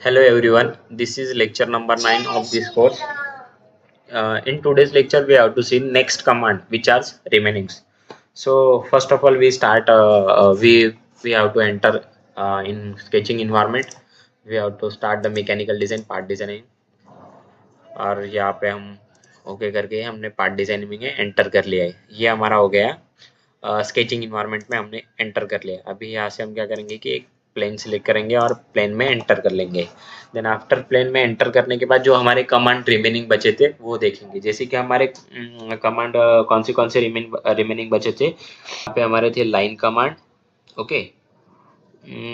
Hello everyone, this is lecture number 9 of this course. In today's lecture, we have to see next command, which are remainings. So first of all, we start. We have to enter in sketching environment. We have to start the mechanical design, part designing. और यहाँ पे हम okay करके हमने part designing में enter कर लिया है। ये हमारा हो गया स्केचिंग इन्वायरमेंट में हमने एंटर कर लिया। अभी यहाँ से हम क्या करेंगे कि एक प्लेन सिलेक्ट करेंगे और प्लेन में एंटर कर लेंगे। देन आफ्टर प्लेन में एंटर करने के बाद जो हमारे कमांड रिमेनिंग बचे थे वो देखेंगे। जैसे कि हमारे कमांड कौन से रिमेनिंग बचे थे। यहाँ पे हमारे थे लाइन कमांड। ओके,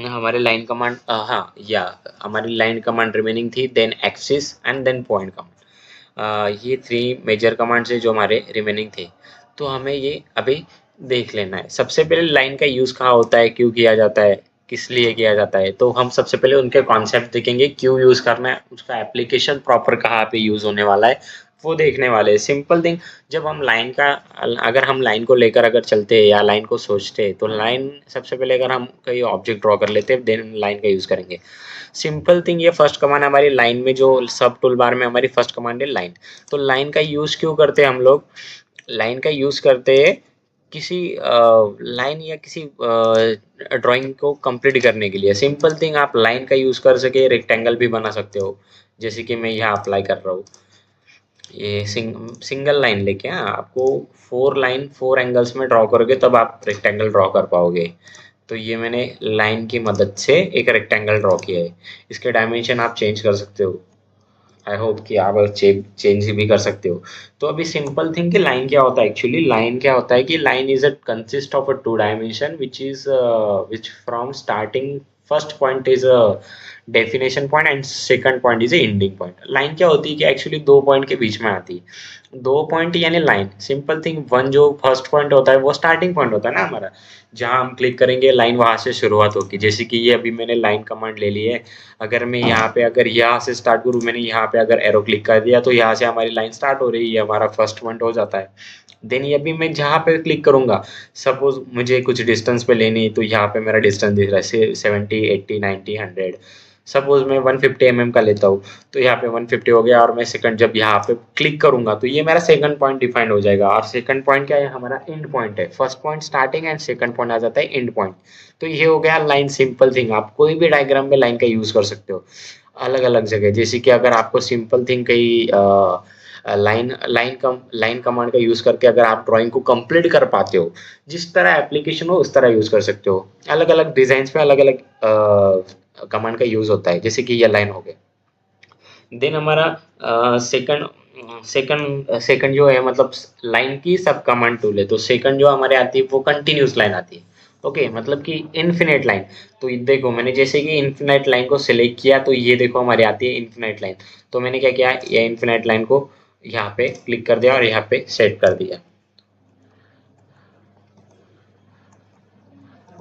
हमारे लाइन कमांड हाँ या हमारी लाइन कमांड रिमेनिंग थी, then axis and then point command. ये थ्री मेजर कमांड्स है जो हमारे रिमेनिंग थे। तो हमें ये अभी देख लेना है। सबसे पहले लाइन का यूज़ कहाँ होता है, क्यों किया जाता है, किस लिए किया जाता है। तो हम सबसे पहले उनके कॉन्सेप्ट देखेंगे, क्यों यूज़ करना है, उसका एप्लीकेशन प्रॉपर कहाँ पे यूज़ होने वाला है वो देखने वाले हैं। सिंपल थिंग, जब हम लाइन का अगर हम लाइन को लेकर अगर चलते हैं या लाइन को सोचते हैं तो लाइन सबसे पहले अगर हम कोई ऑब्जेक्ट ड्रॉ कर लेते हैं देन लाइन का यूज़ करेंगे। सिंपल थिंग, ये फर्स्ट कमांड हमारी लाइन में जो सब टूल बार में हमारी फर्स्ट कमांड है लाइन। तो लाइन का यूज़ क्यों करते हैं हम लोग? लाइन का यूज़ करते हैं किसी लाइन या किसी ड्राइंग को कंप्लीट करने के लिए। सिंपल थिंग, आप लाइन का यूज़ कर सके रेक्टेंगल भी बना सकते हो, जैसे कि मैं यहाँ अप्लाई कर रहा हूँ। ये सिंगल लाइन लेके आपको फोर लाइन फोर एंगल्स में ड्रॉ करोगे तब आप रेक्टेंगल ड्रॉ कर पाओगे। तो ये मैंने लाइन की मदद से एक रेक्टेंगल ड्रॉ किया है। इसके डायमेंशन आप चेंज कर सकते हो। आई होप कि आप चेंज भी कर सकते हो। तो अभी सिंपल थिंग कि लाइन क्या होता है। एक्चुअली लाइन क्या होता है कि line is a consist of a two dimension which from starting first point is a definition point and second point is a ending point. Line क्या होती है कि एक्चुअली दो पॉइंट के बीच में आती है। दो पॉइंट यानी लाइन। सिंपल थिंग, वन जो फर्स्ट पॉइंट होता है वो स्टार्टिंग पॉइंट होता है ना हमारा, जहाँ हम क्लिक करेंगे लाइन वहां से शुरुआत होगी। जैसे कि ये अभी मैंने लाइन कमांड ले ली है। अगर मैं यहाँ पे अगर यहाँ से स्टार्ट करूँ, मैंने यहाँ पे अगर एरो क्लिक कर दिया तो यहाँ से हमारी लाइन स्टार्ट हो रही है, हमारा फर्स्ट पॉइंट हो जाता है। देन ये अभी मैं जहाँ पे क्लिक करूंगा, सपोज मुझे कुछ डिस्टेंस पे लेनी, तो यहाँ पे मेरा डिस्टेंस दिख रहा है 70 80 90 100। सपोज मैं 150 mm का लेता हूँ, तो यहाँ पे 150 हो गया और मैं सेकंड जब यहाँ पे क्लिक करूंगा तो ये मेरा सेकंड पॉइंट डिफाइंड हो जाएगा। और सेकंड पॉइंट क्या है, हमारा एंड पॉइंट है। First point starting and second point आ जाता है एंड पॉइंट। तो ये हो गया लाइन। सिंपल थिंग, आप कोई भी डायग्राम में लाइन का यूज कर सकते हो अलग अलग जगह। जैसे कि अगर आपको सिंपल थिंग कहीं लाइन कमांड का यूज करके अगर आप ड्राइंग को कंप्लीट कर पाते हो, जिस तरह एप्लीकेशन हो उस तरह यूज कर सकते हो। अलग अलग डिजाइन पे अलग अलग कमांड का यूज होता है, जैसे कि ये लाइन हो गया। देन हमारा सेकंड सेकंड जो है, मतलब लाइन की सब कमांड टूल है। तो सेकंड जो हमारे आती है वो कंटिन्यूस लाइन आती है। ओके, मतलब कि इन्फिनेट लाइन। तो ये देखो, मैंने जैसे कि इन्फिनेट लाइन को सिलेक्ट किया तो ये देखो हमारी आती है इन्फिनेट लाइन। तो मैंने क्या किया, ये इन्फिनेट लाइन को यहाँ पे क्लिक कर दिया और यहाँ पे सेट कर दिया।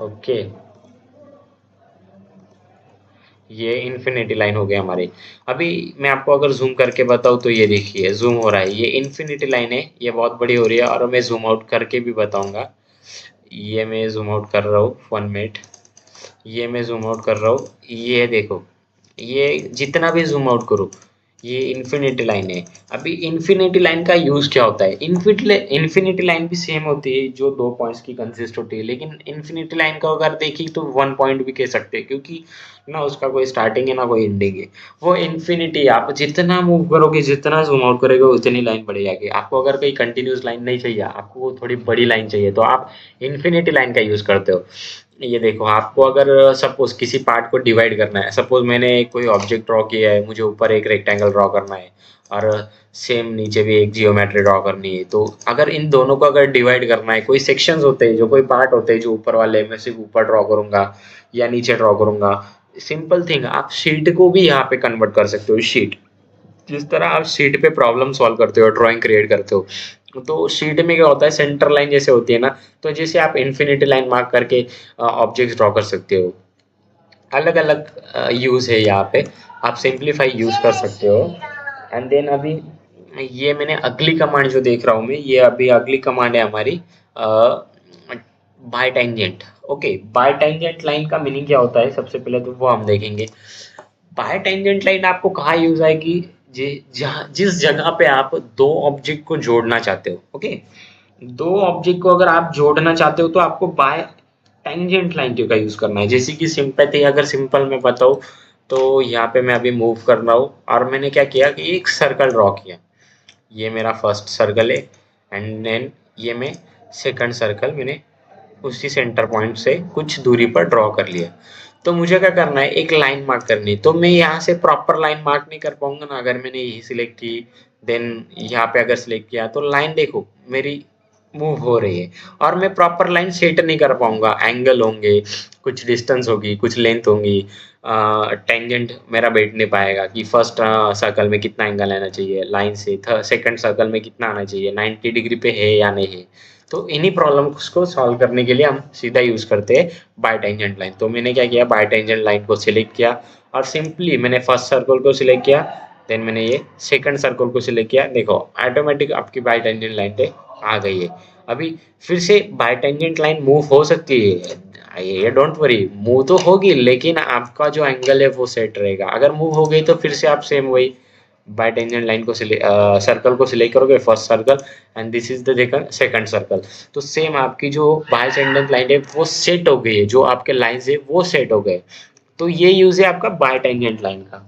ओके, ये इन्फिनिटी लाइन हो गया हमारी। अभी मैं आपको अगर जूम करके बताऊँ तो ये देखिए जूम हो रहा है। ये इन्फिनिटी लाइन है, ये बहुत बड़ी हो रही है। और मैं जूम आउट करके भी बताऊंगा। ये मैं जूम आउट कर रहा हूँ 1 मिनट। ये मैं जूम आउट कर रहा हूँ, ये देखो, ये जितना भी जूम आउट करो ये इन्फिनिटी लाइन है। अभी इन्फिनिटी लाइन का यूज क्या होता है? इन्फिनिटी लाइन भी सेम होती है जो दो पॉइंट्स की कंसिस्ट होती है, लेकिन इन्फिनिटी लाइन को अगर देखी तो वन पॉइंट भी कह सकते हैं, क्योंकि ना उसका कोई स्टार्टिंग है ना कोई एंडिंग है। वो इन्फिनिटी, आप जितना मूव करोगे जितना जूम आउट करोगे उतनी लाइन बढ़ जाएगी। आपको अगर कोई कंटिन्यूस लाइन नहीं चाहिए, आपको थोड़ी बड़ी लाइन चाहिए, तो आप इन्फिनिटी लाइन का यूज करते हो। ये देखो, आपको अगर सपोज किसी पार्ट को डिवाइड करना है, सपोज मैंने कोई ऑब्जेक्ट ड्रॉ किया है, मुझे ऊपर एक रेक्टेंगल ड्रॉ करना है और सेम नीचे भी एक जियोमेट्री ड्रॉ करनी है। तो अगर इन दोनों को अगर डिवाइड करना है, कोई सेक्शंस होते हैं, जो कोई पार्ट होते हैं जो ऊपर वाले, मैं सिर्फ ऊपर ड्रॉ करूंगा या नीचे ड्रॉ करूंगा। सिंपल थिंग, आप शीट को भी यहाँ पे कन्वर्ट कर सकते हो। शीट, जिस तरह आप शीट पे प्रॉब्लम सॉल्व करते हो, ड्राइंग क्रिएट करते हो, तो शीट में क्या होता है, सेंटर लाइन जैसे होती है ना, तो जैसे आप इन्फिनिटी लाइन मार्क करके ऑब्जेक्ट्स ड्रॉ कर सकते हो। अलग अलग यूज है यहाँ पे, आप सिंप्लीफाई यूज कर सकते हो। एंड देन अभी ये मैंने अगली कमांड जो देख रहा हूँ मैं, ये अभी अगली कमांड है हमारी bye tangent. Okay, bye tangent line का मीनिंग क्या होता है सबसे पहले तो वो हम देखेंगे। बाय टेंजेंट लाइन आपको कहाँ यूज आएगी, जहाँ जिस जगह पे आप दो ऑब्जेक्ट को जोड़ना चाहते हो, ओके। दो ऑब्जेक्ट को अगर आप जोड़ना चाहते हो तो आपको बाय टेंजेंट लाइन का यूज करना है। जैसे कि सिंपैथी, अगर सिंपल मैं बताऊँ तो यहाँ पे मैं अभी मूव कर रहा हूँ और मैंने क्या किया कि एक सर्कल ड्रॉ किया। ये मेरा फर्स्ट सर्कल है एंड देन ये मैं सेकंड सर्कल मैंने उसी सेंटर पॉइंट से कुछ दूरी पर ड्रॉ कर लिया। तो मुझे क्या करना है, एक लाइन मार्क करनी है। तो मैं यहाँ से प्रॉपर लाइन मार्क नहीं कर पाऊंगा ना, अगर मैंने यही सिलेक्ट की देन यहाँ पे अगर सिलेक्ट किया तो लाइन देखो मेरी मूव हो रही है और मैं प्रॉपर लाइन सेट नहीं कर पाऊंगा। एंगल होंगे, कुछ डिस्टेंस होगी, कुछ लेंथ होगी, टेंजेंट मेरा बैठ नहीं पाएगा कि फर्स्ट सर्कल में कितना एंगल आना चाहिए लाइन से, सेकंड सर्कल में कितना आना चाहिए, 90 डिग्री पे है या नहीं है। तो इन्हीं प्रॉब्लम्स को सॉल्व करने के लिए हम सीधा यूज करते हैं बाय टेंजेंट लाइन। तो मैंने क्या किया, बाय टेंजेंट लाइन को सिलेक्ट किया और सिंपली मैंने फर्स्ट सर्कल को सिलेक्ट किया, देन मैंने ये सेकंड सर्कल को सिलेक्ट किया। देखो ऑटोमेटिक आपकी बाय टेंजेंट लाइन पे आ गई है। अभी फिर से बाय टेंजेंट लाइन मूव हो सकती है, ये डोंट वरी, मूव तो होगी लेकिन आपका जो एंगल है वो सेट रहेगा। अगर मूव हो गई तो फिर से आप सेम वही बाय टेंजेंट लाइन को सर्कल को सिलेक्ट करोगे, first circle and this is the second circle. तो सेम आपकी जो बाय टेंजेंट लाइन है वो सेट हो गई है, जो आपके लाइंस है वो सेट हो गए। तो ये यूज है आपका बाय टेंजेंट लाइन का।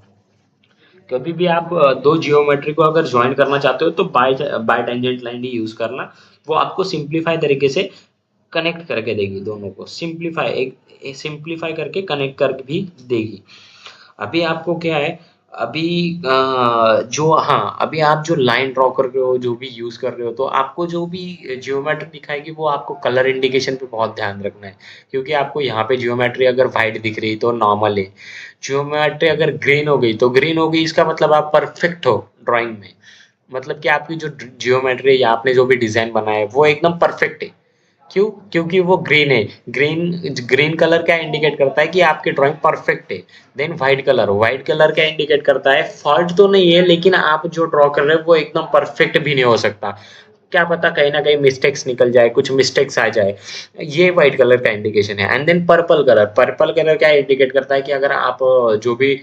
कभी भी आप दो जियोमेट्री को अगर ज्वाइन करना चाहते हो तो बाय बाय टेंजेंट लाइन ही यूज करना। वो आपको सिंप्लीफाई तरीके से कनेक्ट करके देगी, दोनों को सिंप्लीफाई एक सिंप्लीफाई करके कनेक्ट करके भी देगी। अभी आपको क्या है, अभी जो हाँ अभी आप जो लाइन ड्रॉ कर रहे हो, जो भी यूज कर रहे हो, तो आपको जो भी जियोमेट्री दिखाएगी वो आपको कलर इंडिकेशन पे बहुत ध्यान रखना है। क्योंकि आपको यहाँ पे जियोमेट्री अगर व्हाइट दिख रही तो नॉर्मल है, जियोमेट्री अगर ग्रीन हो गई तो ग्रीन हो गई, इसका मतलब आप परफेक्ट हो ड्राइंग में। मतलब कि आपकी जो जियोमेट्री या आपने जो भी डिजाइन बनाया है वो एकदम परफेक्ट है। क्यों? क्योंकि वो ग्रीन है। ग्रीन ग्रीन कलर क्या इंडिकेट करता है कि आपकी ड्राइंग परफेक्ट है। देन व्हाइट कलर क्या इंडिकेट करता है, फॉल्ट तो नहीं है लेकिन आप जो ड्रॉ कर रहे हो वो एकदम परफेक्ट भी नहीं हो सकता। क्या पता कहीं ना कहीं मिस्टेक्स निकल जाए, कुछ मिस्टेक्स आ जाए। ये व्हाइट कलर का इंडिकेशन है। एंड देन पर्पल कलर क्या इंडिकेट करता है कि अगर आप जो भी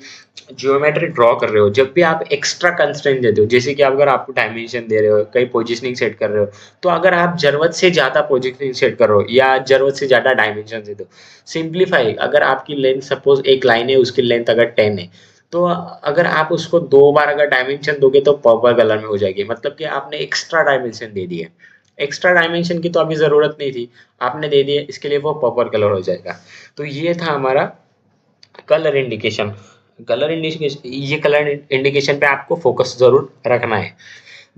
जियोमेट्री ड्रॉ कर रहे हो, जब भी आप एक्स्ट्रा कंस्ट्रेंट देते हो, जैसे कि अगर आप डायमेंशन दे रहे हो, कहीं पोजीशनिंग सेट कर रहे हो, तो अगर आप जरूरत से ज्यादा पोजीशनिंग सेट कर रहे हो या जरूरत से ज्यादा डायमेंशन दे दो, सिंप्लीफाई, अगर आपकी लेंथ सपोज एक लाइन है उसकी लेंथ अगर 10 है, तो अगर आप उसको दो बार अगर डायमेंशन दोगे तो पर्पल कलर में हो जाएगी। मतलब कि आपने एक्स्ट्रा डायमेंशन दे दिया। एक्स्ट्रा डायमेंशन की तो अभी जरूरत नहीं थी, आपने दे दिया, इसके लिए वो पर्पल कलर हो जाएगा। तो ये था हमारा कलर इंडिकेशन। कलर इंडिकेशन, ये कलर इंडिकेशन पे आपको फोकस जरूर रखना है।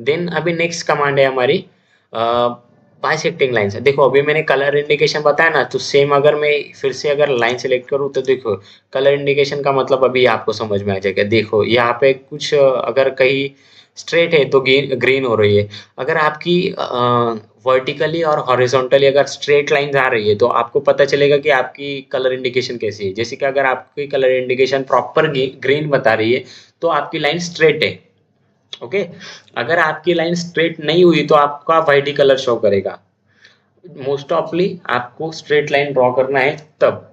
देन अभी नेक्स्ट कमांड है हमारी बाइसेक्टिंग लाइन से। देखो अभी मैंने कलर इंडिकेशन बताया ना, तो सेम अगर मैं फिर से अगर लाइन सेलेक्ट करूँ तो देखो कलर इंडिकेशन का मतलब अभी आपको समझ में आ जाएगा। देखो यहाँ पे कुछ अगर कहीं स्ट्रेट है तो ग्रीन हो रही है। अगर आपकी वर्टिकली और हॉरिजॉन्टली अगर स्ट्रेट लाइन आ रही है तो आपको पता चलेगा कि आपकी कलर इंडिकेशन कैसी है। जैसे कि अगर आपकी कलर इंडिकेशन प्रॉपर ग्रीन बता रही है तो आपकी लाइन स्ट्रेट है, ओके। अगर आपकी लाइन स्ट्रेट नहीं हुई तो आपका वाइट ही कलर शो करेगा। मोस्ट ऑफली आपको स्ट्रेट लाइन ड्रॉ करना है तब।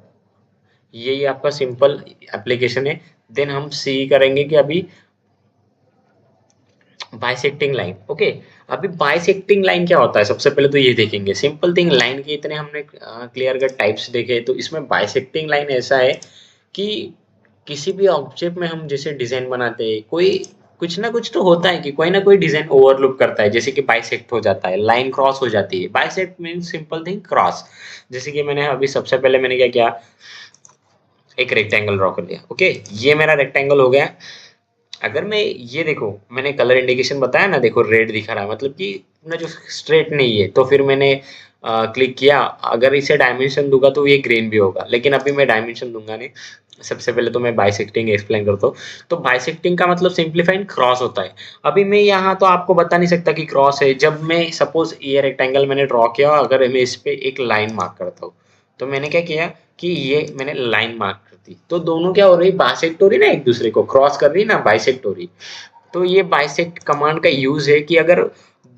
यही आपका सिंपल एप्लीकेशन है। देन हम सी करेंगे कि अभी बाइसेक्टिंग लाइन, ओके। अभी बाइसेक्टिंग लाइन क्या होता है, सबसे पहले तो ये देखेंगे। सिंपल थिंग, लाइन के इतने हमने क्लियर कट टाइप्स देखे, तो इसमें बाइसेक्टिंग लाइन ऐसा है कि किसी भी ऑब्जेक्ट में हम जैसे डिजाइन बनाते हैं, कोई कुछ ना कुछ तो होता है कि कोई ना कोई डिजाइन ओवरलुक करता है, जैसे कि बाइसेक्ट हो जाता है, लाइन क्रॉस हो जाती है। Bisect means simple thing cross. जैसे कि मैंने अभी सबसे पहले मैंने क्या किया, एक रेक्टेंगल ड्रॉ कर लिया, ओके। ये मेरा रेक्टेंगल हो गया। अगर मैं ये देखो मैंने कलर इंडिकेशन बताया ना, देखो रेड दिखा रहा है, मतलब कि ना जो स्ट्रेट नहीं है। तो फिर मैंने क्लिक किया, अगर इसे डायमेंशन दूंगा तो ये ग्रीन भी होगा, लेकिन अभी मैं डायमेंशन दूंगा नहीं। सबसे पहले तो मैं बाइसेक्टिंग एक्सप्लेन करता हूँ। तो बाइसेक्टिंग का मतलब सिंप्लीफाइड क्रॉस होता है। अभी मैं यहाँ तो आपको बता नहीं सकता कि क्रॉस है। जब मैं सपोज ये रेक्टेंगल मैंने ड्रॉ किया, अगर मैं इस पे एक लाइन मार्क करता हूँ, तो मैंने क्या किया कि ये मैंने लाइन मार्क कर दी, तो दोनों क्या हो रही, बाइसेक्ट हो रही ना, एक दूसरे को क्रॉस कर रही ना, बाइसेक्ट हो रही। तो ये बाइसेक्ट कमांड का यूज है कि अगर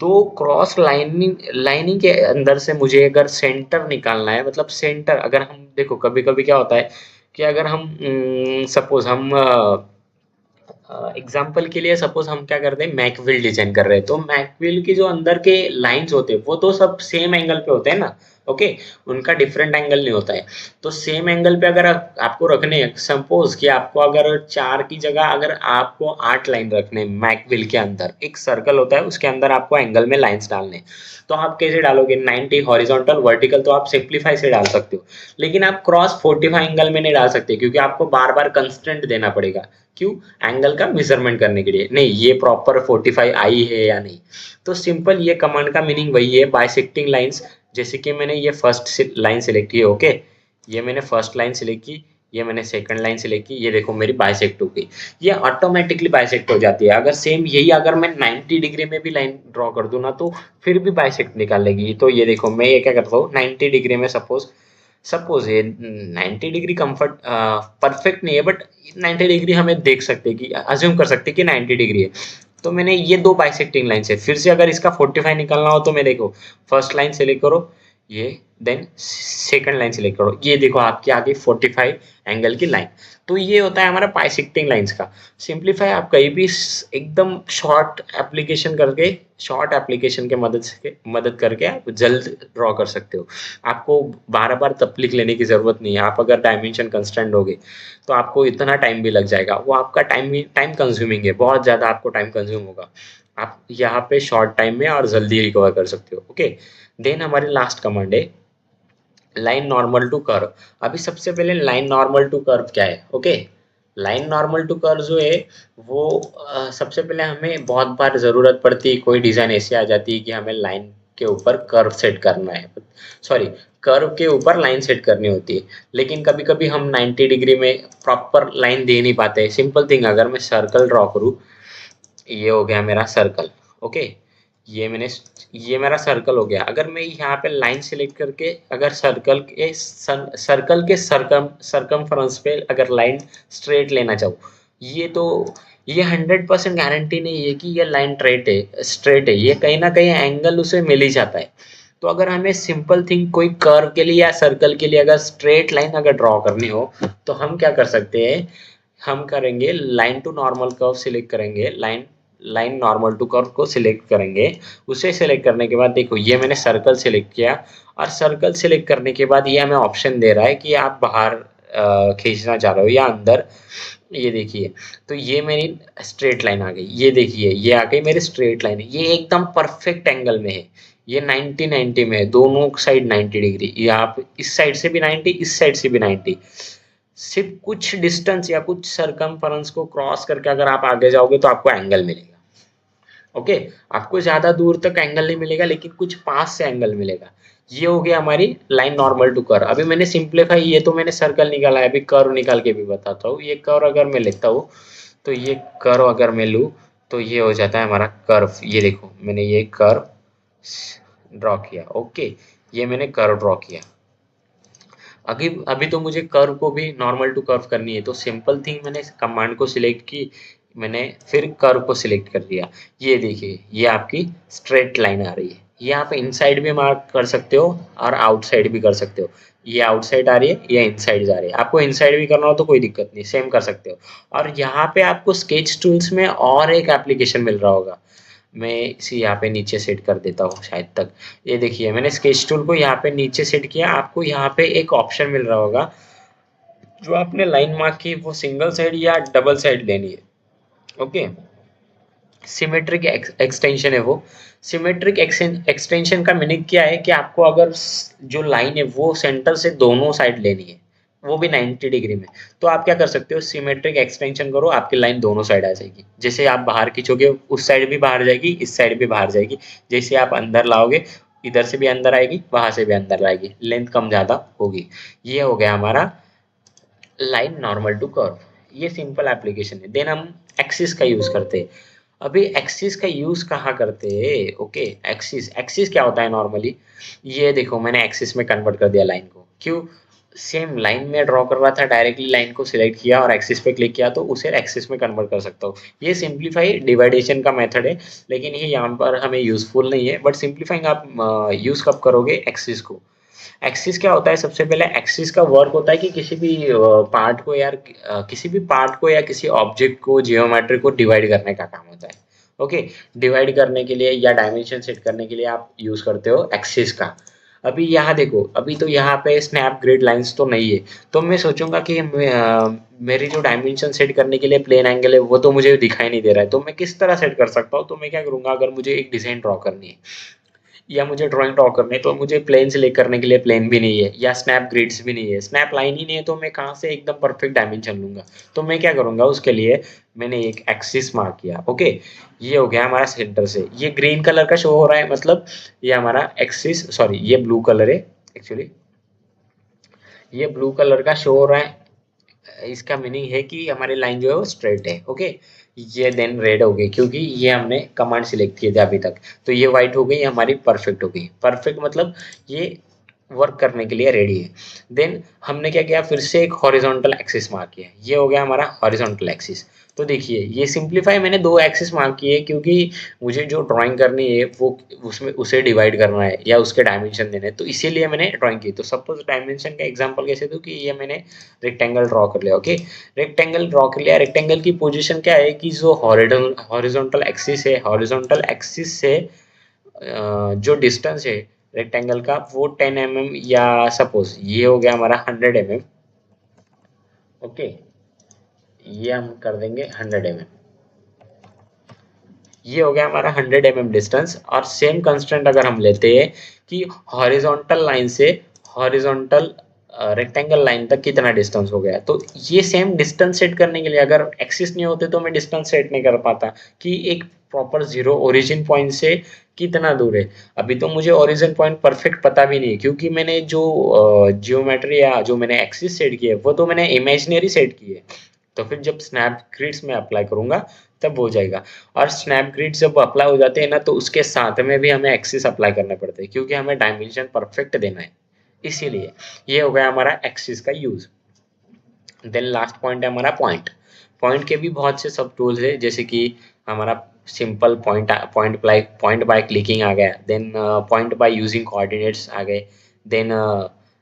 दो क्रॉस लाइनिंग लाइनिंग के अंदर से मुझे अगर सेंटर निकालना है, मतलब सेंटर, अगर हम देखो कभी कभी क्या होता है कि अगर हम सपोज हम एग्जाम्पल के लिए सपोज हम क्या करते हैं, मैकविल डिजाइन कर रहे हैं, तो मैकविल की जो अंदर के लाइंस होते हैं वो तो सब सेम एंगल पे होते हैं ना। ओके, उनका डिफरेंट एंगल नहीं होता है। तो सेम एंगल पे अगर आपको रखने हैं, सपोज कि आपको अगर 4 की जगह अगर आपको 8 लाइन रखने हैं, मैकविल के अंदर एक सर्कल होता है उसके अंदर आपको एंगल में लाइंस डालने हैं। तो आप कैसे डालोगे, 90 हॉरिजॉन्टल वर्टिकल तो आप सिंप्लीफाई से डाल सकते हो, लेकिन आप क्रॉस 45 एंगल में नहीं डाल सकते, क्योंकि आपको बार बार कंस्टेंट देना पड़ेगा। क्यों? एंगल का मेजरमेंट करने के लिए, नहीं ये प्रॉपर 45 आई है या नहीं। तो सिंपल ये कमांड का मीनिंग वही है, बाइसेक्टिंग लाइंस। जैसे कि मैंने ये फर्स्ट लाइन सिलेक्ट की, ओके, ये मैंने फर्स्ट लाइन सिलेक्ट की, ये मैंने सेकंड लाइन सिलेक्ट की, ये देखो मेरी बाइसेक्ट हो गई, ये ऑटोमेटिकली बाइसेक्ट हो जाती है। अगर सेम यही अगर मैं 90 डिग्री में भी लाइन ड्रॉ कर दूं ना, तो फिर भी बाइसेक्ट निकाल लेगी। तो ये देखो मैं ये क्या करता हूँ, 90 डिग्री में सपोज सपोज ये 90 डिग्री कंफर्ट परफेक्ट नहीं है, बट 90 डिग्री हमें देख सकते हैं कि अज्यूम कर सकते हैं कि 90 डिग्री है। तो मैंने ये दो बाइसेक्टिंग लाइन से फिर से अगर इसका 45 निकालना हो, तो मैं देखो फर्स्ट लाइन सेलेक्ट करो, ये देन सेकंड लाइन सेलेक्ट करो, ये देखो आपकी आ गई 45 एंगल की लाइन। तो ये होता है हमारा बाइसेक्टिंग लाइंस का सिंप्लीफाई। आप कहीं भी एकदम शॉर्ट एप्लीकेशन करके, शॉर्ट एप्लीकेशन के मदद करके आप जल्द ड्रॉ कर सकते हो। आपको बार बार तकलीफ लेने की जरूरत नहीं है। आप अगर डायमेंशन कंस्टेंट होगे तो आपको इतना टाइम भी लग जाएगा, वो आपका टाइम कंज्यूमिंग है, बहुत ज़्यादा आपको टाइम कंज्यूम होगा। आप यहाँ पे शॉर्ट टाइम में और जल्दी रिकवर कर सकते हो। ओके, देन हमारी लास्ट कमांड है लाइन नॉर्मल टू कर्व। अभी सबसे पहले लाइन नॉर्मल टू कर्व क्या है। Okay, line normal to curve जो है वो सबसे पहले हमें बहुत बार ज़रूरत पड़ती है, कोई डिज़ाइन ऐसी आ जाती है कि हमें लाइन के ऊपर कर्व सेट करना है, सॉरी कर्व के ऊपर लाइन सेट करनी होती है। लेकिन कभी कभी हम 90 डिग्री में प्रॉपर लाइन दे नहीं पाते। सिंपल थिंग, अगर मैं सर्कल ड्रॉ करूँ, ये हो गया मेरा सर्कल। ओके, ये मैंने ये मेरा सर्कल हो गया। अगर मैं यहाँ पे लाइन सिलेक्ट करके अगर सर्कल के सरकमफ्रेंस पे अगर लाइन स्ट्रेट लेना चाहूँ, ये तो ये 100% गारंटी नहीं है कि ये लाइन स्ट्रेट है, ये कहीं ना कहीं एंगल उसे मिल ही जाता है। तो अगर हमें सिंपल थिंग कोई कर्व के लिए या सर्कल के लिए अगर स्ट्रेट लाइन अगर ड्रॉ करनी हो, तो हम क्या कर सकते हैं, हम करेंगे line to normal curve select करेंगे, line line normal to curve को सिलेक्ट करेंगे। उसे सिलेक्ट करने के बाद देखो ये मैंने सर्कल सिलेक्ट किया, और सर्कल सिलेक्ट करने के बाद ये हमें ऑप्शन दे रहा है कि आप बाहर खींचना चाह रहे हो या अंदर। ये देखिए, तो ये मेरी स्ट्रेट लाइन आ गई, ये देखिए ये आ गई मेरी स्ट्रेट लाइन, ये एकदम परफेक्ट एंगल में है। ये 90 में है, दोनों साइड 90 डिग्री, ये आप इस साइड से भी 90, इस साइड से भी 90। सिर्फ कुछ डिस्टेंस या कुछ सरकमफ्रेंस को क्रॉस करके अगर आप आगे जाओगे तो आपको एंगल मिलेगा। ओके, आपको ज्यादा दूर तक एंगल नहीं मिलेगा, लेकिन कुछ पास से एंगल मिलेगा। ये हो गया हमारी लाइन नॉर्मल टू कर्व। अभी मैंने सिंप्लीफाई, ये तो मैंने सर्कल निकाला है, अभी कर्व निकाल के भी बताता हूँ। ये कर्व अगर मैं लेता हूँ, तो ये कर्व अगर मैं लूँ, तो ये हो जाता है हमारा कर्व। ये देखो मैंने ये कर्व ड्रॉ किया। ओके, ये मैंने कर्व ड्रॉ किया। अभी अभी तो मुझे कर्व को भी नॉर्मल टू कर्व करनी है, तो सिंपल थिंग मैंने कमांड को सिलेक्ट की, मैंने फिर कर्व को सिलेक्ट कर दिया। ये देखिए ये आपकी स्ट्रेट लाइन आ रही है। ये आप इनसाइड भी मार्क कर सकते हो और आउटसाइड भी कर सकते हो। ये आउटसाइड आ रही है, ये इनसाइड जा रही है। आपको इनसाइड भी करना हो तो कोई दिक्कत नहीं, सेम कर सकते हो। और यहाँ पे आपको स्केच टूल्स में और एक एप्लीकेशन मिल रहा होगा, मैं इसे यहाँ पे नीचे सेट कर देता हूँ शायद तक। ये देखिए मैंने स्केच टूल को यहाँ पे नीचे सेट किया। आपको यहाँ पे एक ऑप्शन मिल रहा होगा, जो आपने लाइन मार्क की वो सिंगल साइड या डबल साइड लेनी है। ओके, सिमेट्रिक एक्सटेंशन है वो। सिमेट्रिक एक्सटेंशन का मीनिंग क्या है कि आपको अगर जो लाइन है वो सेंटर से दोनों साइड लेनी है, वो भी 90 डिग्री में, तो आप क्या कर सकते हो, सिमेट्रिक एक्सटेंशन करो, आपकी लाइन दोनों साइड आ जाएगी। जैसे आप बाहर खींचोगे उस साइड भी बाहर जाएगी, इस साइड भी बाहर जाएगी। जैसे आप अंदर लाओगे, इधर से भी अंदर आएगी, वहां से भी अंदर आएगी, लेंथ कम ज्यादा होगी। ये हो गया हमारा लाइन नॉर्मल टू कर्व। ये सिंपल एप्लीकेशन है। देन हम एक्सिस का यूज करते हैं। अभी एक्सिस का यूज कहाँ करते हैं। ओके, एक्सिस एक्सिस क्या होता है नॉर्मली, ये देखो मैंने एक्सिस में कन्वर्ट कर दिया लाइन को। क्यों? सेम लाइन में ड्रॉ कर रहा था, डायरेक्टली लाइन को सिलेक्ट किया और एक्सिस पे क्लिक किया, तो उसे एक्सिस में कन्वर्ट कर सकता हूँ। ये सिंप्लीफाई डिवाइडेशन का मेथड है, लेकिन ये यहाँ पर हमें यूजफुल नहीं है। बट सिंप्लीफाइंग आप यूज कब करोगे, एक्सिस को। एक्सिस क्या होता है? सबसे पहले एक्सिस का वर्क होता है कि किसी भी पार्ट को यार किसी भी पार्ट को या किसी ऑब्जेक्ट को जियोमेट्री को डिवाइड करने का काम होता है। ओके, डिवाइड करने के लिए या डायमेंशन सेट करने के लिए आप यूज करते हो एक्सिस का। अभी यहाँ देखो, अभी तो यहाँ पे स्नैप ग्रिड लाइंस तो नहीं है, तो मैं सोचूंगा कि मेरी जो डायमेंशन सेट करने के लिए प्लेन एंगल है वो तो मुझे दिखाई नहीं दे रहा है, तो मैं किस तरह सेट कर सकता हूँ? तो मैं क्या करूंगा, अगर मुझे एक डिजाइन ड्रॉ करनी है या मुझे ड्राइंग ड्रॉ करनी है, तो मुझे प्लेन सिलेक्ट करने के लिए प्लेन भी नहीं है या स्नैप ग्रिड्स भी नहीं है, स्नैप लाइन ही नहीं है, तो मैं कहाँ से एकदम परफेक्ट डायमेंशन लूंगा? तो मैं क्या करूंगा, उसके लिए मैंने एक एक्सिस मार्क किया। ओके, ये हो गया हमारा सेंटर से, ये ग्रीन कलर का शो हो रहा है, मतलब ये हमारा एक्सिस, सॉरी ये ब्लू कलर है एक्चुअली, ये ब्लू कलर का शो हो रहा है। इसका मीनिंग है कि हमारी लाइन जो है वो स्ट्रेट है। ओके, ये देन रेड हो गई क्योंकि ये हमने कमांड सिलेक्ट किए थे अभी तक, तो ये व्हाइट हो गई, हमारी परफेक्ट हो गई। परफेक्ट मतलब ये वर्क करने के लिए रेडी है। देन हमने क्या किया, फिर से एक हॉरिजॉन्टल एक्सिस मार्क किया, ये हो गया हमारा हॉरिजॉन्टल एक्सिस। तो देखिए ये सिंप्लीफाई, मैंने दो एक्सिस मार्क किए क्योंकि मुझे जो ड्राइंग करनी है वो उसमें उसे डिवाइड करना है या उसके डायमेंशन देने हैं, तो इसीलिए मैंने ड्राइंग की। तो सपोज डायमेंशन का एग्जांपल कैसे दूं कि ये मैंने रेक्टेंगल ड्रॉ कर लिया। ओके, रेक्टेंगल ड्रॉ कर लिया, रेक्टेंगल की पोजीशन क्या है कि जो हॉरिजॉन्टल एक्सिस है, हॉरिजॉन्टल एक्सिस से जो डिस्टेंस है रेक्टेंगल का वो 10 mm, या सपोज ये हो गया हमारा 100 mm। ओके, ये हम कर देंगे 100 mm, ये हो गया हमारा 100 mm डिस्टेंस। और सेम कंस्ट्रेंट अगर हम लेते हैं कि हॉरिजॉन्टल लाइन से हॉरिजॉन्टल रेक्टेंगल लाइन तक कितना डिस्टेंस हो गया, तो ये सेम डिस्टेंस सेट करने के लिए अगर एक्सिस नहीं होते तो मैं डिस्टेंस सेट नहीं कर पाता कि एक प्रॉपर जीरो ओरिजिन पॉइंट से कितना दूर है। अभी तो मुझे ओरिजिन पॉइंट परफेक्ट पता भी नहीं है क्योंकि मैंने जो जियोमेट्री या जो मैंने एक्सिस सेट की है वो तो मैंने इमेजिनरी सेट की है। तो फिर जब स्नैप ग्रिड्स में अप्लाई करूंगा तब हो जाएगा। और स्नैप ग्रिड जब अप्लाई हो जाते हैं ना, तो उसके साथ में भी हमें एक्सिस अप्लाई करने पड़ते हैं क्योंकि हमें डायमेंशन परफेक्ट देना है, इसीलिए ये हो गया हमारा एक्सिस का यूज। देन लास्ट पॉइंट है हमारा पॉइंट। पॉइंट के भी बहुत से सब टूल्स है, जैसे कि हमारा सिंपल पॉइंट बाय क्लिकिंग आ गया, then point by using coordinates आ गए, देन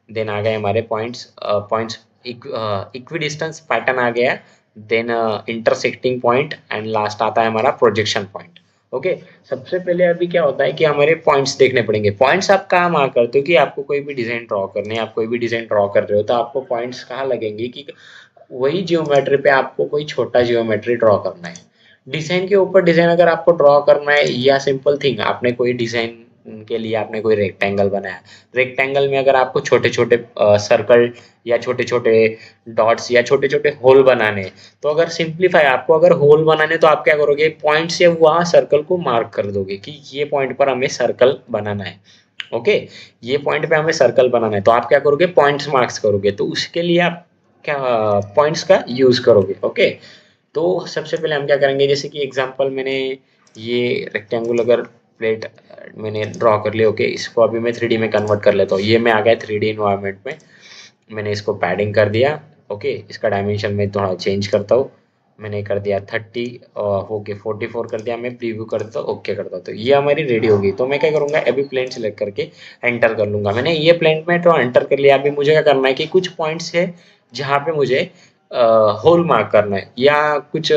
देन आ गए हमारे पॉइंट्स इक्विडिस्टेंस पैटर्न आ गया, then intersecting point, and last आता है हमारा प्रोजेक्शन पॉइंट। ओके, सबसे पहले अभी क्या होता है कि हमारे पॉइंट्स देखने पड़ेंगे। पॉइंट्स आप कहाँ मार्क करते हो कि आपको कोई भी डिजाइन ड्रॉ करनी है, आप कोई भी डिजाइन ड्रॉ कर रहे हो तो आपको पॉइंट्स कहाँ लगेंगे कि वही जियोमेट्री पे आपको कोई छोटा जियोमेट्री ड्रॉ करना है। डिजाइन के ऊपर डिजाइन अगर आपको ड्रॉ करना है, या सिंपल थिंग आपने कोई डिजाइन के लिए आपने कोई रेक्टेंगल बनाया, रेक्टेंगल में अगर आपको छोटे छोटे सर्कल या छोटे छोटे डॉट्स या छोटे छोटे होल बनाने, तो अगर सिंप्लीफाई आपको अगर होल बनाने तो आप क्या करोगे, पॉइंट से वहाँ सर्कल को मार्क कर दोगे कि ये पॉइंट पर हमें सर्कल बनाना है। ओके, ये पॉइंट पे हमें सर्कल बनाना है, तो आप क्या करोगे, पॉइंट्स मार्क्स करोगे, तो उसके लिए आप क्या पॉइंट्स का यूज करोगे। ओके, तो सबसे पहले हम क्या करेंगे, जैसे कि एग्जांपल मैंने ये रेक्टेंगुलर अगर प्लेट मैंने ड्रॉ कर लिया। ओके, इसको अभी मैं 3D में कन्वर्ट कर लेता हूँ। ये मैं आ गया 3D इन्वायरमेंट में, मैंने इसको पैडिंग कर दिया। ओके, इसका डायमेंशन मैं थोड़ा चेंज करता हूँ, मैंने कर दिया 30 ओके 44 कर दिया। मैं प्रीव्यू कर देता हूँ, ओके करता हूँ, तो ये हमारी रेडी होगी। तो मैं क्या करूँगा, अभी प्लेन सेलेक्ट करके एंटर कर लूंगा। मैंने ये प्लेन में तो एंटर कर लिया। अभी मुझे क्या करना है कि कुछ पॉइंट्स है जहाँ पे मुझे होल मार्क करना है या कुछ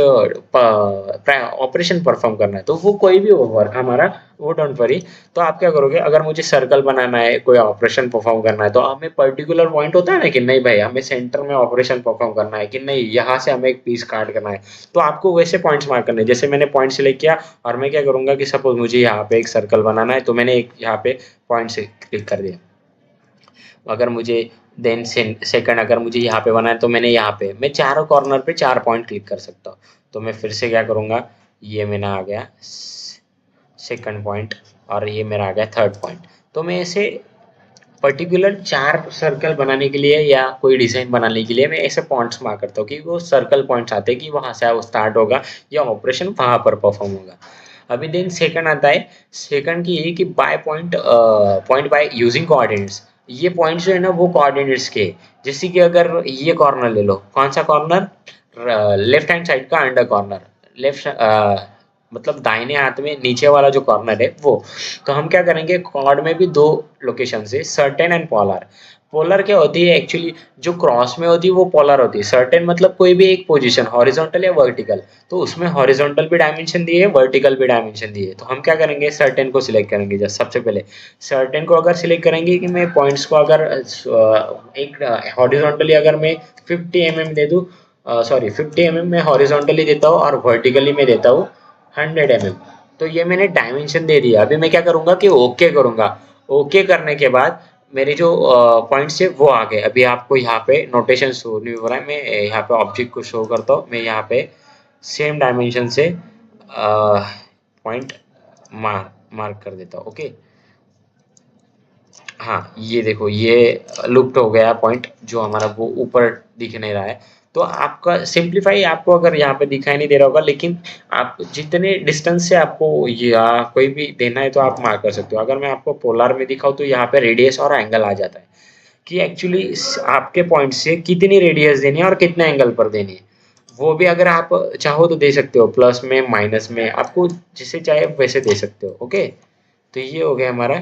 ऑपरेशन परफॉर्म करना है, तो वो कोई भी हो वर्क हमारा, वो डोंट वरी। तो आप क्या करोगे, अगर मुझे सर्कल बनाना है, कोई ऑपरेशन परफॉर्म करना है, तो हमें पर्टिकुलर पॉइंट होता है ना कि नहीं भाई हमें सेंटर में ऑपरेशन परफॉर्म करना है, कि नहीं यहाँ से हमें एक पीस काट करना है, तो आपको वैसे पॉइंट्स मार्क करने हैं। जैसे मैंने पॉइंट सेलेक्ट किया और मैं क्या करूंगा कि सपोज मुझे यहाँ पे एक सर्कल बनाना है, तो मैंने एक यहाँ पे पॉइंट से क्लिक कर दिया। अगर मुझे देन सेकंड अगर मुझे यहाँ पे बनाना है, तो मैंने यहाँ पे मैं चारों कॉर्नर पे 4 पॉइंट क्लिक कर सकता हूँ। तो मैं फिर से क्या करूँगा, ये मेरा आ गया सेकंड पॉइंट और ये मेरा आ गया थर्ड पॉइंट। तो मैं ऐसे पर्टिकुलर 4 सर्कल बनाने के लिए या कोई डिजाइन बनाने के लिए मैं ऐसे पॉइंट्स मार्क करता हूँ कि वो सर्कल पॉइंट्स आते हैं कि वहां से वो स्टार्ट होगा या ऑपरेशन वहां पर परफॉर्म होगा। अभी देन सेकंड आता है, सेकंड की ये कि by point by using coordinates. ये पॉइंट्स जो है ना वो कोऑर्डिनेट्स के, जैसे कि अगर ये कॉर्नर ले लो, कौन सा कॉर्नर, लेफ्ट हैंड साइड का अंडर कॉर्नर, लेफ्ट मतलब दाहिने हाथ में नीचे वाला जो कॉर्नर है वो। तो हम क्या करेंगे, कॉर्ड में भी दो लोकेशन है, सर्टेन एंड पोलर। पोलर क्या होती है एक्चुअली, जो क्रॉस में होती है वो पोलर होती है। सर्टेन मतलब कोई भी एक पोजीशन, हॉरिजॉन्टल या वर्टिकल, तो उसमें हॉरिजॉन्टल भी डायमेंशन दिए है, वर्टिकल भी डायमेंशन दिए है। तो हम क्या करेंगे, सर्टेन को सिलेक्ट करेंगे। जैसे सबसे पहले सर्टेन को अगर सिलेक्ट करेंगे कि मैं पॉइंट्स को अगर एक हॉरिजॉन्टली अगर मैं 50 mm दे दूँ, सॉरी 50 mm में हॉरिजॉन्टली देता हूँ और वर्टिकली में देता हूँ 100 mm। तो ये मैंने डायमेंशन दे दिया। अभी मैं क्या करूंगा कि ओके करूंगा। ओके करने के बाद मेरे जो पॉइंट्स है वो आ गए। अभी आपको यहाँ पे नोटेशन शो नहीं हो रहा है, मैं यहाँ पे ऑब्जेक्ट को शो करता हूँ। मैं यहाँ पे सेम डायमेंशन से पॉइंट मार्क कर देता हूँ। ओके, हाँ ये देखो, ये लुप्त हो गया पॉइंट जो हमारा वो ऊपर दिख नहीं रहा है। तो आपका सिंप्लीफाई आपको अगर यहाँ पे दिखाई नहीं दे रहा होगा, लेकिन आप जितने डिस्टेंस से आपको या कोई भी देना है तो आप मार्क कर सकते हो। अगर मैं आपको पोलर में दिखाऊँ तो यहाँ पे रेडियस और एंगल आ जाता है कि एक्चुअली आपके पॉइंट से कितनी रेडियस देनी है और कितने एंगल पर देनी है। वो भी अगर आप चाहो तो दे सकते हो, प्लस में माइनस में, आपको जिसे चाहे वैसे दे सकते हो। ओके, तो ये हो गया हमारा।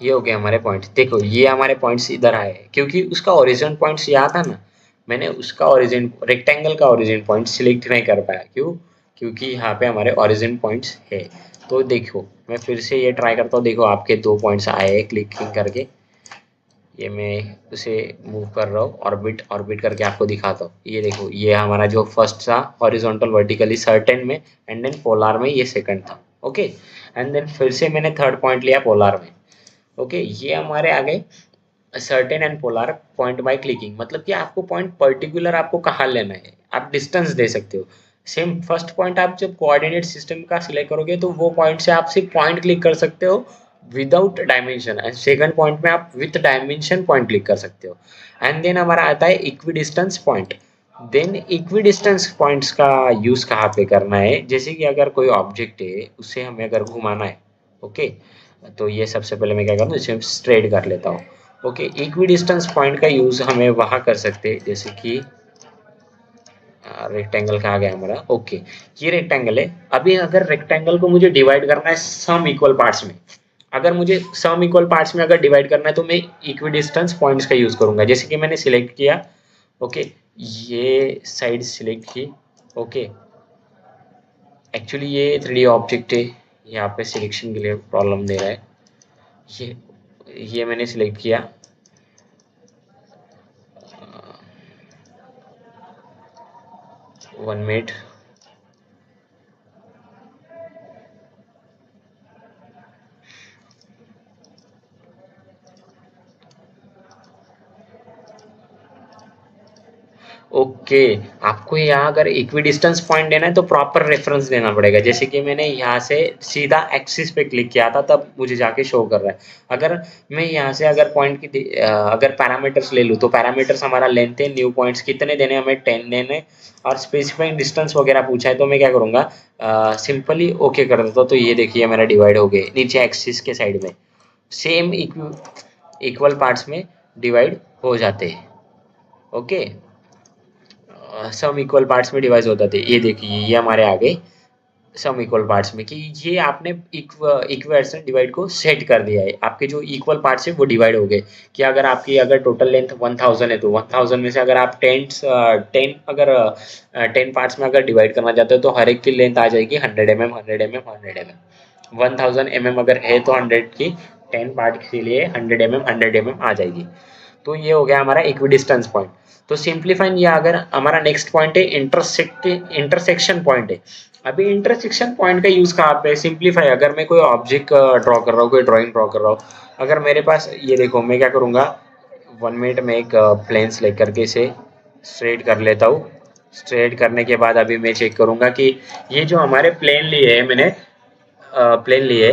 ये हो गया हमारे पॉइंट्स। देखो ये हमारे पॉइंट्स इधर आए क्योंकि उसका ओरिजिन पॉइंट्स यहाँ था ना। मैंने उसका ओरिजिन, रेक्टेंगल का ओरिजिन पॉइंट सिलेक्ट नहीं कर पाया। क्यों? क्योंकि यहाँ पे हमारे ओरिजिन पॉइंट्स है। तो देखो मैं फिर से ये ट्राई करता हूँ। देखो आपके दो पॉइंट्स आए हैं क्लिकिंग करके। ये मैं उसे मूव कर रहा हूँ, ऑर्बिट ऑर्बिट करके आपको दिखाता हूँ। ये देखो ये हमारा जो फर्स्ट था हॉरिजॉन्टल वर्टिकली सर्टेन में, एंड देन पोलर में ये सेकंड था। ओके, एंड देन फिर से मैंने थर्ड पॉइंट लिया पोलर में। ओके, ये हमारे आ गए certain and polar point by clicking. मतलब कि आपको पॉइंट पर्टिकुलर आपको कहाँ लेना है, आप डिस्टेंस दे सकते हो। सेम फर्स्ट पॉइंट आप जब कोऑर्डिनेट सिस्टम का सिलेक्ट करोगे तो वो पॉइंट से आप सिर्फ पॉइंट क्लिक कर सकते हो without dimension, and second point में आप विथ डायमेंशन पॉइंट क्लिक कर सकते हो। एंड देन हमारा आता है equidistance point. Then equidistance points का यूज कहाँ पे करना है, जैसे कि अगर कोई ऑब्जेक्ट है उसे हमें अगर घुमाना है। ओके, तो ये सबसे पहले मैं क्या करूँ, इसे स्ट्रेट कर लेता हूँ। ओके, इक्वी डिस्टेंस पॉइंट का यूज हमें वहां कर सकते हैं, जैसे कि रेक्टेंगल कहा गया हमारा। ओके, ये रेक्टेंगल है। अभी अगर रेक्टेंगल को मुझे डिवाइड करना है सम इक्वल पार्ट्स में, अगर मुझे सम इक्वल पार्ट्स में अगर डिवाइड करना है तो मैं इक्वी डिस्टेंस पॉइंट्स का यूज करूंगा। जैसे कि मैंने सिलेक्ट किया, ओके, ये साइड सिलेक्ट की। ओके, एक्चुअली ये 3D ऑब्जेक्ट है, यहाँ पे सिलेक्शन के लिए प्रॉब्लम दे रहा है। ये ये मैंने सिलेक्ट किया। 1 मिनट। ओके, आपको यहाँ अगर इक्वी डिस्टेंस पॉइंट देना है तो प्रॉपर रेफरेंस देना पड़ेगा। जैसे कि मैंने यहाँ से सीधा एक्सिस पे क्लिक किया था तब मुझे जाके शो कर रहा है। अगर मैं यहाँ से अगर पॉइंट की अगर पैरामीटर्स ले लूँ तो पैरामीटर्स हमारा लेंथ है, न्यू पॉइंट्स कितने देने, हमें 10 देने, और स्पेसिफाइंग डिस्टेंस वगैरह पूछा है तो मैं क्या करूँगा, सिंपली ओके कर देता हूँ। तो ये देखिए मेरा डिवाइड हो गए नीचे एक्सिस के साइड में, सेम इक्वल पार्ट्स में डिवाइड हो जाते हैं। ओके, सम इक्वल पार्ट्स में डिवाइड होता थे। ये देखिए ये हमारे आगे सम इक्वल पार्ट्स में कि ये आपने इक्वेशन डिवाइड को सेट कर दिया है। आपके जो इक्वल पार्ट्स है वो डिवाइड हो गए कि अगर आपकी अगर टोटल लेंथ 1000 है तो 1000 में से अगर आप 10 पार्ट्स में अगर डिवाइड करना चाहते हो तो हर एक की लेंथ आ जाएगी 100 mm 100 mm 100 mm। 1000 mm अगर है तो 100 की 10 पार्ट के लिए 100 mm 100 mm आ जाएगी। तो ये हो गया हमारा इक्विडिस्टेंस पॉइंट। तो सिंप्लीफाइन, या अगर हमारा नेक्स्ट पॉइंट है इंटरसेक्शन पॉइंट है। अभी इंटरसेक्शन पॉइंट का यूज कहाँ पे है, सिंप्लीफाई, अगर मैं कोई ऑब्जेक्ट ड्रॉ कर रहा हूँ, कोई ड्राइंग ड्रॉ कर रहा हूँ, अगर मेरे पास ये देखो मैं क्या करूँगा, 1 मिनट में एक प्लेन सेलेक्ट करके इसे स्ट्रेट कर लेता हूँ। स्ट्रेट करने के बाद अभी मैं चेक करूँगा कि ये जो हमारे प्लेन लिए है, मैंने प्लेन लिए